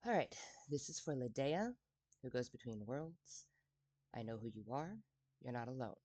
Alright, this is for Lydaea, who goes between worlds. I know who you are. You're not alone.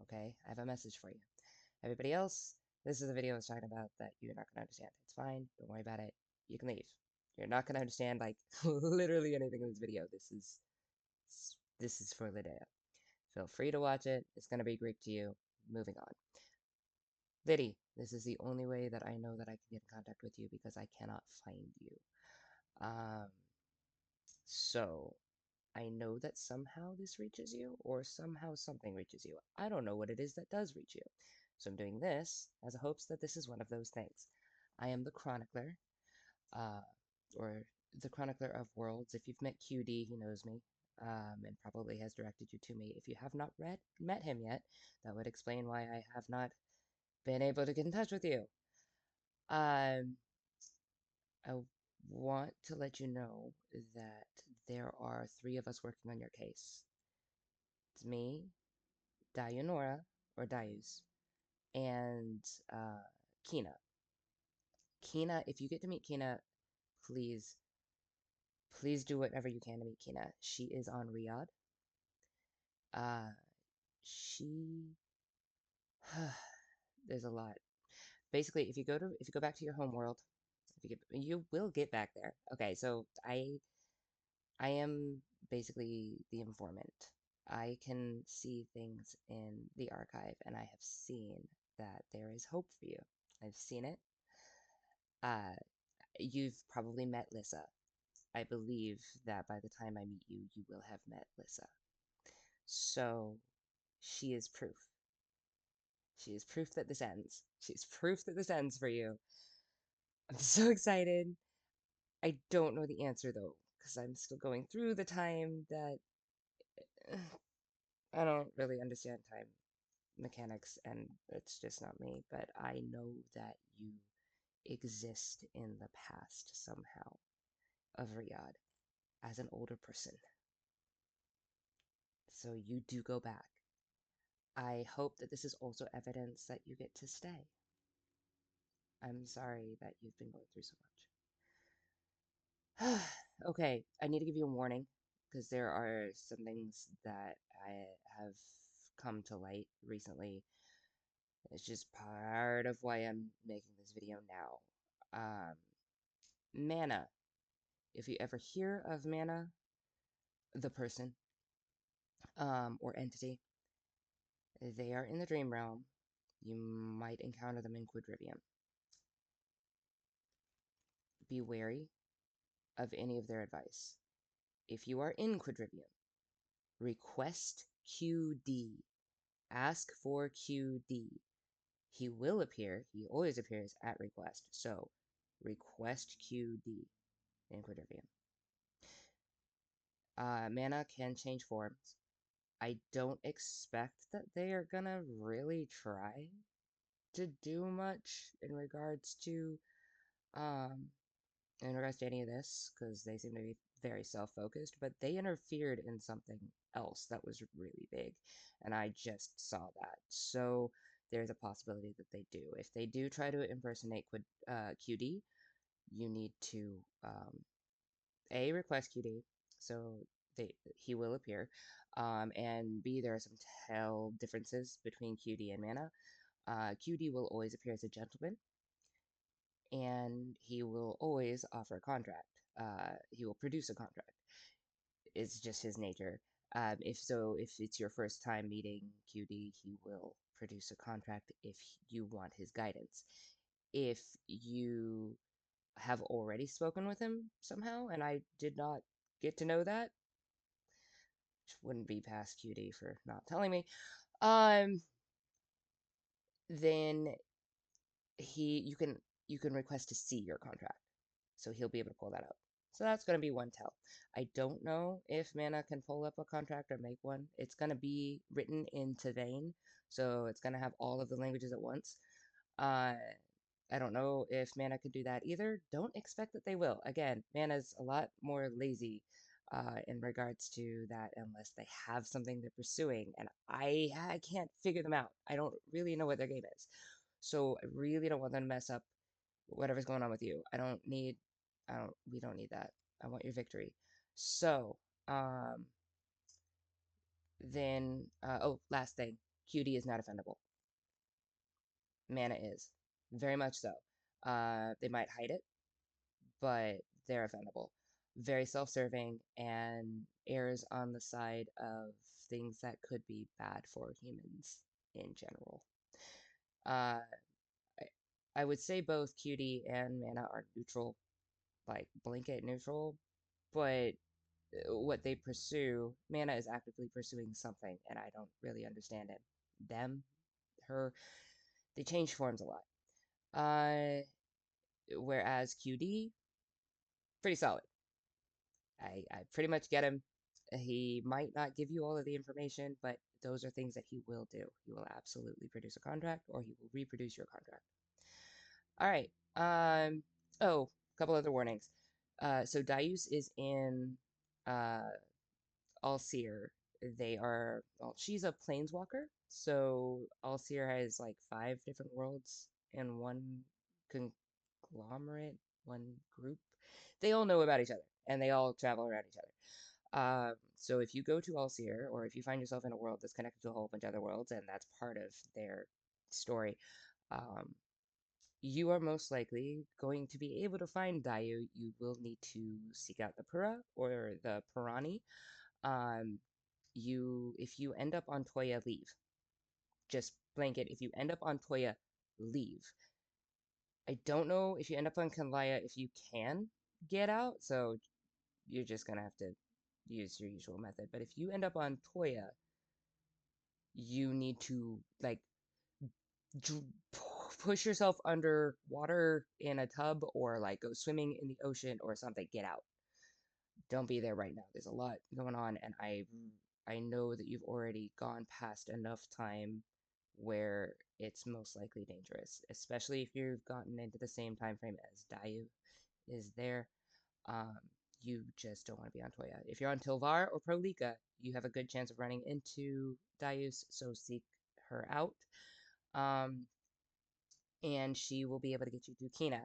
Okay? I have a message for you. Everybody else, this is the video I was talking about that you're not going to understand. It's fine. Don't worry about it. You can leave. You're not going to understand, like, literally anything in this video. This is for Lydaea. Feel free to watch it. It's going to be Greek to you. Moving on. Lydi, this is the only way that I know that I can get in contact with you because I cannot find you. So I know that somehow this reaches you, or somehow something reaches you. I don't know what it is that does reach you. So I'm doing this as a hopes that this is one of those things. I am the chronicler, uh, or the chronicler of worlds. If you've met QD, he knows me, and probably has directed you to me. If you have not met him yet, that would explain why I have not been able to get in touch with you. Um, I want to let you know that there are 3 of us working on your case. It's me, Dianora, or Dayus, and Kina. Kina, if you get to meet Kina, please, please do whatever you can to meet Kina. She is on Riyadh. Uh, she, there's a lot. Basically, if you go back to your home world, you will get back there. Okay, so I am basically the informant. I can see things in the archive, and I have seen that there is hope for you. I've seen it. Uh, you've probably met Lissa. I believe that by the time I meet you, you will have met Lissa. So, she is proof. She is proof that this ends. She's proof that this ends for you. I'm so excited. I don't know the answer though, because I'm still going through the time that I don't really understand time mechanics, and it's just not me, but I know that you exist in the past somehow of Riyadh as an older person. So you do go back. I hope that this is also evidence that you get to stay. I'm sorry that you've been going through so much. Okay, I need to give you a warning because there are some things that I have come to light recently. It's just part of why I'm making this video now. Mana. If you ever hear of Mana, the person, or entity, they are in the dream realm. You might encounter them in Quadrivium. Be wary of any of their advice. If you are in Quadrivium, request QD. Ask for QD. He will appear, he always appears at request, so request QD in Quadrivium. Mana can change forms. I don't expect that they are gonna really try to do much um, in regards to any of this, because they seem to be very self-focused, but they interfered in something else that was really big, and I just saw that. So there's a possibility that they do. If they do try to impersonate QD, you need to A, request QD, so he will appear, and B, there are some tell differences between QD and Mana. QD will always appear as a gentleman, and he will always offer a contract. He will produce a contract. It's just his nature. If it's your first time meeting QD, he will produce a contract if you want his guidance. If you have already spoken with him somehow, and I did not get to know that, which wouldn't be past QD for not telling me, um, then you can request to see your contract. So he'll be able to pull that up. So that's going to be one tell. I don't know if Mana can pull up a contract or make one. It's going to be written in Tavane, so it's going to have all of the languages at once. I don't know if Mana could do that either. Don't expect that they will. Again, Mana's a lot more lazy in regards to that unless they have something they're pursuing, and I can't figure them out. I don't really know what their game is. So I really don't want them to mess up whatever's going on with you. We don't need that. I want your victory. So, um, then, oh, last thing. QD is not offendable. Mana is. Very much so. They might hide it, but they're offendable. Very self-serving and errs on the side of things that could be bad for humans in general. Uh, I, I would say both QD and mana are neutral, like blanket neutral, but what they pursue, mana is actively pursuing something, and I don't really understand it. Them, her, they change forms a lot. Whereas QD, pretty solid. I pretty much get him. He might not give you all of the information, but those are things that he will do. He will absolutely produce a contract, or he will reproduce your contract. All right. Oh, a couple other warnings. So Darius is in uh, Allseer. They are, well, she's a planeswalker. So Allseer has like 5 different worlds in one conglomerate, one group. They all know about each other and they all travel around each other. So if you go to Allseer, or if you find yourself in a world that's connected to a whole bunch of other worlds, and that's part of their story, um, you are most likely going to be able to find Dayu. You will need to seek out the Pura or the Purani. Um, if you end up on Toya, leave. Just blanket. If you end up on Toya, leave. I don't know if you end up on Kanlaya if you can get out, so you're just gonna have to use your usual method. But if you end up on Toya, you need to like push yourself under water in a tub or like go swimming in the ocean or something. Get out. Don't be there right now. There's a lot going on, and I know that you've already gone past enough time where it's most likely dangerous, especially if you've gotten into the same time frame as Dayu is there. Um, you just don't want to be on Toya. If you're on Tilvar or Prolika, you have a good chance of running into Darius, so seek her out. Um, and she will be able to get you through Kina.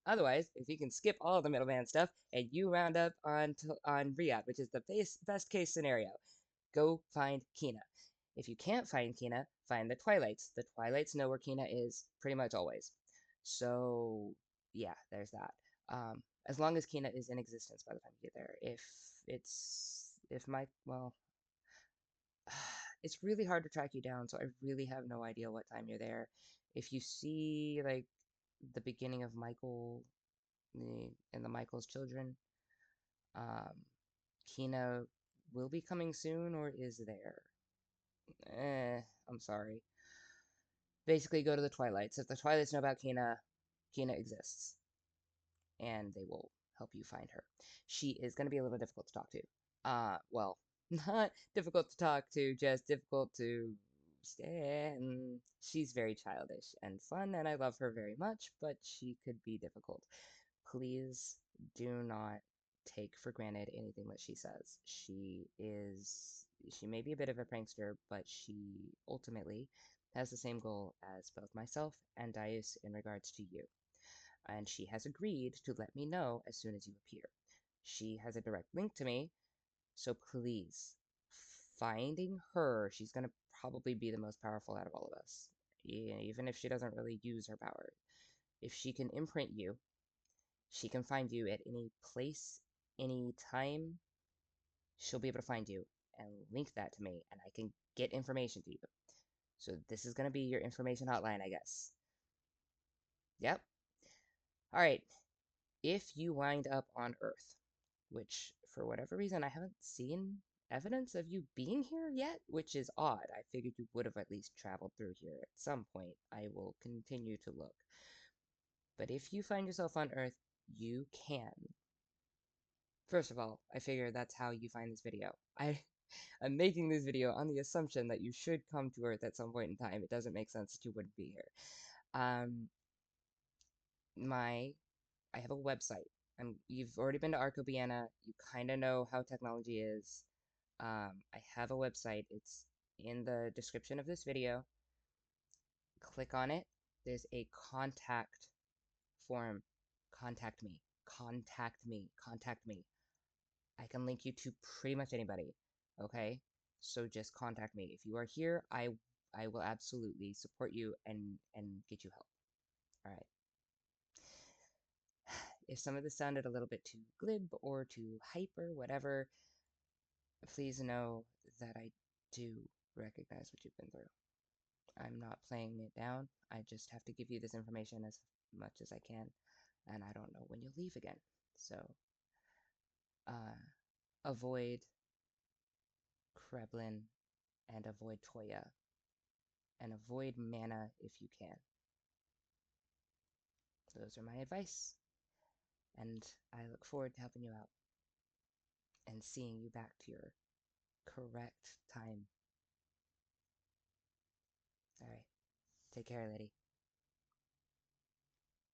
Otherwise, if you can skip all the middleman stuff and you round up on Riyadh, which is the best case scenario, go find Kina. If you can't find Kina, find the Twilights. The Twilights know where Kina is pretty much always. So yeah, there's that. As long as Kina is in existence by the time you get there. If my well, it's really hard to track you down, so I really have no idea what time you're there. If you see like the beginning of Michael and the Michael's children, um, Kina will be coming soon or is there? I'm sorry. Basically, go to the Twilights. If the Twilights know about Kina, Kina exists, and they will help you find her. She is going to be a little difficult to talk to. Well, not difficult to talk to, just difficult to stand. She's very childish and fun, and I love her very much, but she could be difficult. Please do not take for granted anything that she says. She may be a bit of a prankster, but she ultimately has the same goal as both myself and Dias in regards to you. And she has agreed to let me know as soon as you appear. She has a direct link to me, so please, finding her, she's going to probably be the most powerful out of all of us, even if she doesn't really use her power. If she can imprint you, she can find you at any place, any time. She'll be able to find you and link that to me, and I can get information to you. So this is going to be your information hotline, I guess. Yep. All right. If you wind up on Earth, which for whatever reason I haven't seen evidence of you being here yet, which is odd. I figured you would have at least traveled through here at some point. I will continue to look. But if you find yourself on Earth, you can. First of all, I figure that's how you find this video. I'm making this video on the assumption that you should come to Earth at some point in time. It doesn't make sense that you wouldn't be here. Um, I have a website. You've already been to Arcobiana. You kind of know how technology is. I have a website. It's in the description of this video. Click on it. There's a contact form. Contact me. contact me. Contact me. I can link you to pretty much anybody, okay? So just contact me. If you are here, I will absolutely support you and get you help. All right. If some of this sounded a little bit too glib or too hyper, whatever, please know that I do recognize what you've been through. I'm not playing it down. I just have to give you this information as much as I can, and I don't know when you'll leave again. So, avoid Kreblin and avoid Toya, and avoid mana if you can. Those are my advice, and I look forward to helping you out and seeing you back to your correct time. All right, take care, lady.